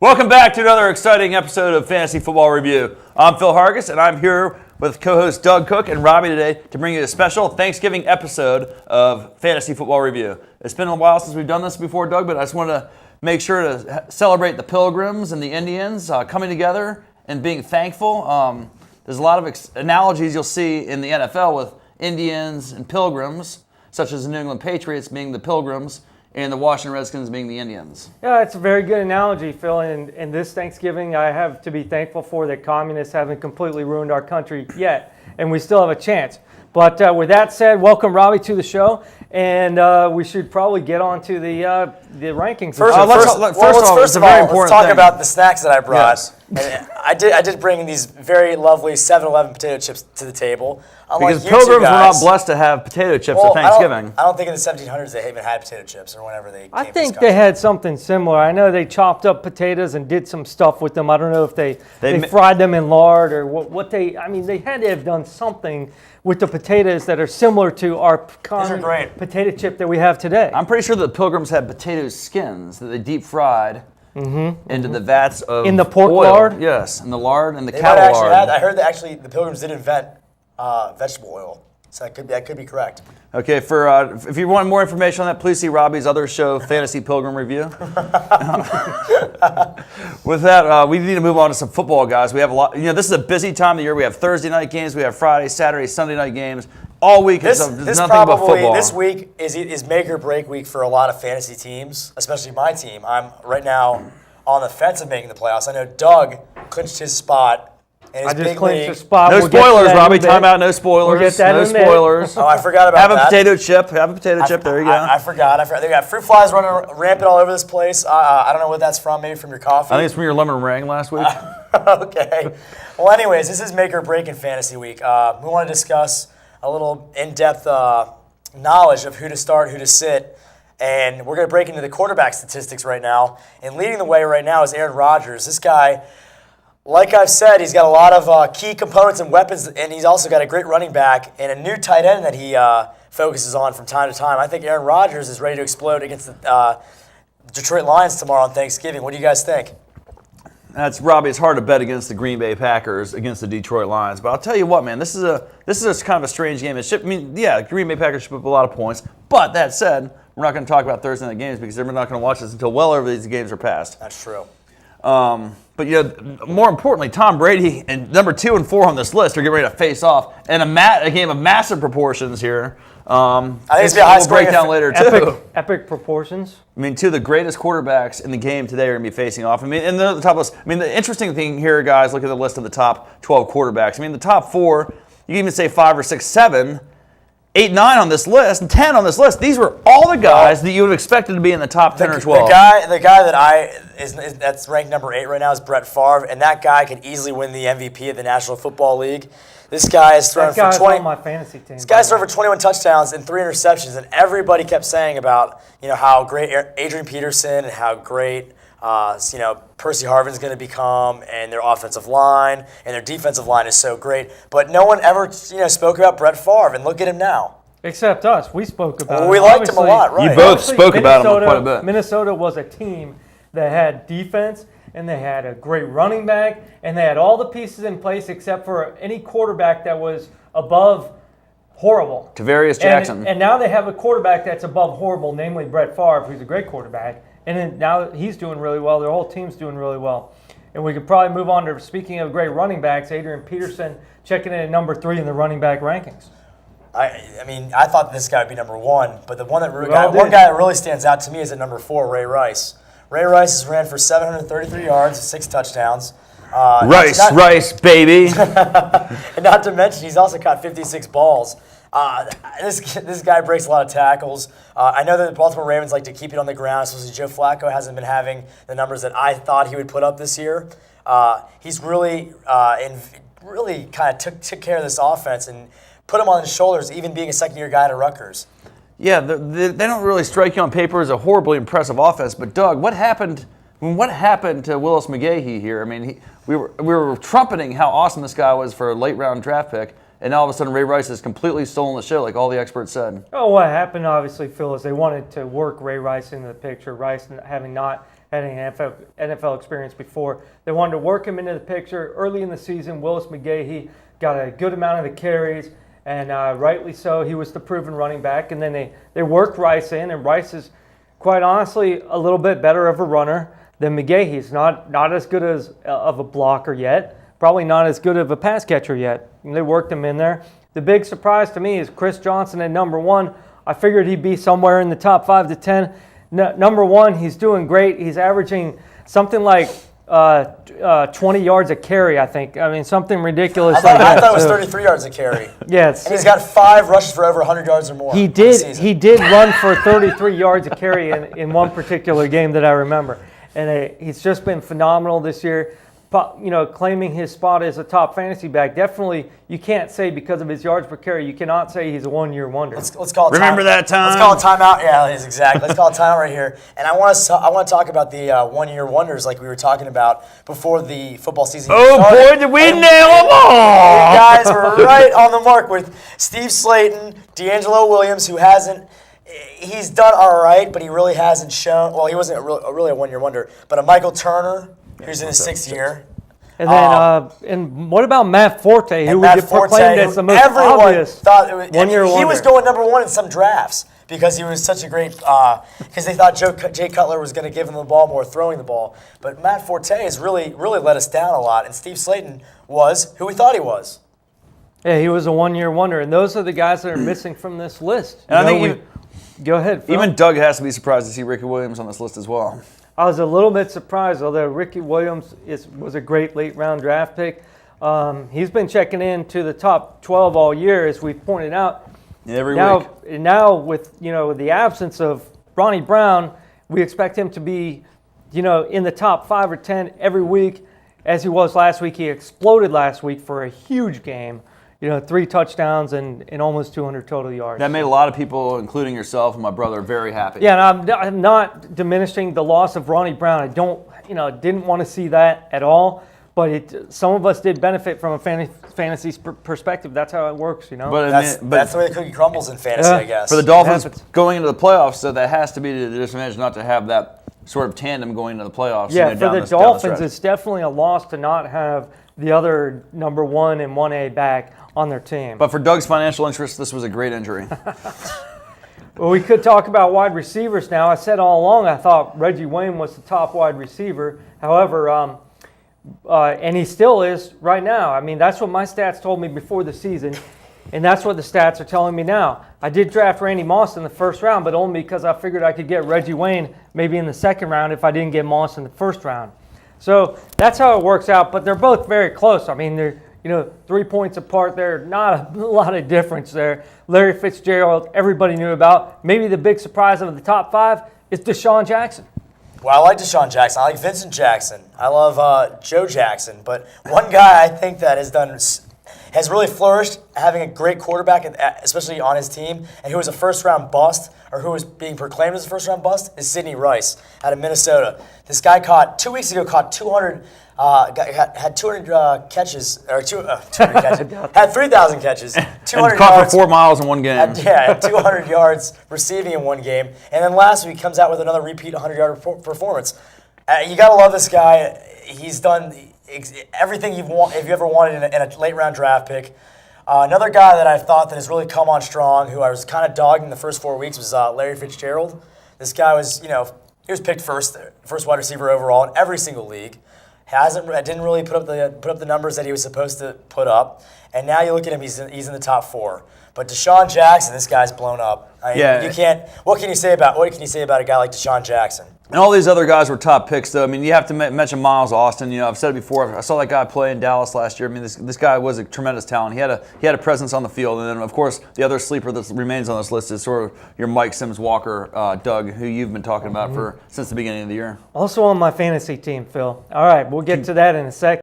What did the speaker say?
Welcome back to another exciting episode of Fantasy Football Review. I'm Phil Hargis, and I'm here with co-host Doug Cook and Robbie today to bring you a special Thanksgiving episode of Fantasy Football Review. It's been a while since we've done this before, Doug, but I just wanted to make sure to celebrate the Pilgrims and the Indians coming together and being thankful. There's a lot of analogies you'll see in the NFL with Indians and Pilgrims, such as the New England Patriots being the Pilgrims and the Washington Redskins being the Indians. Yeah, it's a very good analogy, Phil. And this Thanksgiving, I have to be thankful for that communists haven't completely ruined our country yet, and we still have a chance. But with that said, welcome, Robbie, to the show, and we should probably get on to the rankings. First of all, let's talk about the snacks that I brought. Yes. I did bring these very lovely 7-Eleven potato chips to the table. Because Pilgrims were not blessed to have potato chips at Thanksgiving. I don't think in the 1700s they even had potato chips or whenever they came I think they had something similar. I know they chopped up potatoes and did some stuff with them. I don't know if they fried them in lard or what they had to have done something with the potatoes that are similar to our common potato chip that we have today. I'm pretty sure the Pilgrims had potato skins that they deep fried into the vats of in the pork oil. lard? Yes, in the lard and the cattle lard. I heard that actually the Pilgrims did invent vegetable oil. So that could be correct. Okay, if you want more information on that, please see Robbie's other show, Fantasy Pilgrim Review. With that, we need to move on to some football, guys. We have a lot. This is a busy time of the year. We have Thursday night games. We have Friday, Saturday, Sunday night games. All week is nothing but football. This week is make or break week for a lot of fantasy teams, especially my team. I'm right now on the fence of making the playoffs. I know Doug clinched his spot. I just clinched the spot. No spoilers, Robbie. Time out. No spoilers. We'll get that no spoilers. Oh, I forgot about that. Have a potato chip. There you go. I forgot. They got fruit flies running rampant all over this place. I don't know what that's from. Maybe from your coffee. I think it's from your lemon meringue last week. Okay. Well, anyways, this is make or break in fantasy week. We want to discuss a little in-depth knowledge of who to start, who to sit. And we're going to break into the quarterback statistics right now. And leading the way right now is Aaron Rodgers. This guy, like I've said, he's got a lot of key components and weapons, and he's also got a great running back and a new tight end that he focuses on from time to time. I think Aaron Rodgers is ready to explode against the Detroit Lions tomorrow on Thanksgiving. What do you guys think? Robbie. It's hard to bet against the Green Bay Packers against the Detroit Lions, but I'll tell you what, man, this is a kind of a strange game. The Green Bay Packers should put up a lot of points, but that said, we're not going to talk about Thursday night games because they're not going to watch this until well over these games are passed. That's true. But more importantly, Tom Brady and number 2 and 4 on this list are getting ready to face off in a game of massive proportions here. I think it's going to be a high breakdown later too. Epic proportions. Two of the greatest quarterbacks in the game today are going to be facing off. And they're the top list. The interesting thing here, guys, look at the list of the top 12 quarterbacks. The top 4, you can even say 5 or 6, 7, 8, 9 on this list, and 10 on this list. These were all the guys that you would have expected to be in the top 10 or 12. The guy that that's ranked number 8 right now is Brett Favre, and that guy could easily win the MVP of the National Football League. This guy is throwing for 20. On my fantasy team. This guy's thrown for 21 touchdowns and 3 interceptions, and everybody kept saying about how great Adrian Peterson and how great Percy Harvin's going to become, and their offensive line and their defensive line is so great. But no one ever spoke about Brett Favre, and look at him now. Except us. We spoke about him. We liked him a lot, right? You both spoke about him quite a bit. Minnesota was a team that had defense, and they had a great running back, and they had all the pieces in place except for any quarterback that was above horrible. Tavarius Jackson. And now they have a quarterback that's above horrible, namely Brett Favre, who's a great quarterback. And then now he's doing really well. Their whole team's doing really well. And we could probably move on to, speaking of great running backs, Adrian Peterson checking in at number 3 in the running back rankings. I thought this guy would be number 1, but one guy that really stands out to me is at number 4, Ray Rice. Ray Rice has ran for 733 yards, 6 touchdowns. Rice, baby. And not to mention, he's also caught 56 balls. This guy breaks a lot of tackles. I know that the Baltimore Ravens like to keep it on the ground, especially Joe Flacco hasn't been having the numbers that I thought he would put up this year. He's really kind of took care of this offense and put him on his shoulders, even being a second-year guy at Rutgers. Yeah, they don't really strike you on paper as a horribly impressive offense. But Doug, what happened to Willis McGahee here? We were trumpeting how awesome this guy was for a late-round draft pick. And all of a sudden, Ray Rice has completely stolen the show, like all the experts said. Oh, what happened, obviously, Phil, is they wanted to work Ray Rice into the picture. Rice having not had any NFL experience before. They wanted to work him into the picture. Early in the season, Willis McGahee got a good amount of the carries, and rightly so. He was the proven running back. And then they worked Rice in, and Rice is, quite honestly, a little bit better of a runner than McGahee. He's not as good of a blocker yet, probably not as good of a pass catcher yet. And they worked him in there. The big surprise to me is Chris Johnson at number 1. I figured he'd be somewhere in the top 5 to 10. Number 1, he's doing great. He's averaging something like 20 yards a carry, I think. I mean, something ridiculous. I thought it was 33 yards a carry. Yeah, and he's got 5 rushes for over 100 yards or more. He did run for 33 yards a carry in one particular game that I remember. And he's just been phenomenal this year. You know, claiming his spot as a top fantasy back. Definitely, you can't say because of his yards per carry, you cannot say he's a one-year wonder. Let's call it Remember that time? Let's call it timeout. Yeah, it is exactly. Let's call it timeout right here. And I want to talk about the one-year wonders like we were talking about before the football season. Oh boy, did we nail them all! You guys were right on the mark with Steve Slayton, D'Angelo Williams, who hasn't. He's done all right, but he really hasn't shown. Well, he wasn't really a one-year wonder, but a Michael Turner, who's in his 6th year. And then, and what about Matt Forte, who was proclaimed as the most obvious one-year wonder? He was going number 1 in some drafts because he was such a great. Because they thought Jay Cutler was going to give him the ball more, throwing the ball. But Matt Forte has really let us down a lot, and Steve Slayton was who we thought he was. Yeah, he was a one-year wonder, and those are the guys that are missing from this list. And I think go ahead, Phil. even Doug has to be surprised to see Ricky Williams on this list as well. I was a little bit surprised, although Ricky Williams was a great late-round draft pick. He's been checking in to the top 12 all year, as we've pointed out. Every week. And now with the absence of Ronnie Brown, we expect him to be in the top 5 or 10 every week, as he was last week. He exploded last week for a huge game. 3 touchdowns and almost 200 total yards. That made a lot of people, including yourself and my brother, very happy. Yeah, and I'm not diminishing the loss of Ronnie Brown. I didn't want to see that at all. But some of us did benefit from a fantasy perspective. That's how it works, But that's the way the cookie crumbles in fantasy, I guess. For the Dolphins going into the playoffs, so that has to be to the disadvantage not to have that sort of tandem going into the playoffs. Yeah, for the Dolphins, it's definitely a loss to not have the other number 1 and 1A back on their team. But for Doug's financial interest, this was a great injury. Well, we could talk about wide receivers now. I said all along I thought Reggie Wayne was the top wide receiver. However, and he still is right now. I mean, that's what my stats told me before the season, and that's what the stats are telling me now. I did draft Randy Moss in the 1st round, but only because I figured I could get Reggie Wayne maybe in the 2nd round if I didn't get Moss in the 1st round. So that's how it works out, but they're both very close. I mean, they're 3 points apart there, not a lot of difference there. Larry Fitzgerald, everybody knew about. Maybe the big surprise of the top 5 is Deshaun Jackson. Well, I like Deshaun Jackson. I like Vincent Jackson. I love Joe Jackson. But one guy I think that has really flourished, having a great quarterback, especially on his team, and who was a first-round bust, or who was being proclaimed as a first-round bust, is Sidney Rice out of Minnesota. This guy 2 weeks ago caught 200. Had 200 catches, or 200 catches. Had 3,000 catches. 200 and caught yards, for 4 miles in one game. Had 200 yards receiving in one game, and then last week comes out with another repeat 100-yard performance. You gotta love this guy. He's done everything if you ever wanted in a late round draft pick. Another guy that I thought that has really come on strong, who I was kind of dogging the first 4 weeks, was Larry Fitzgerald. This guy was, he was picked first wide receiver overall in every single league. Didn't really put up the numbers that he was supposed to put up, and now you look at him, he's in the top 4. But Deshaun Jackson, this guy's blown up. You can't. What can you say about a guy like Deshaun Jackson? And all these other guys were top picks, though. I mean, you have to mention Miles Austin. I've said it before. I saw that guy play in Dallas last year. I mean, this guy was a tremendous talent. He had a presence on the field. And then, of course, the other sleeper that remains on this list is sort of your Mike Sims Walker, Doug, who you've been talking about since the beginning of the year. Also on my fantasy team, Phil. All right, we'll get to that in a second.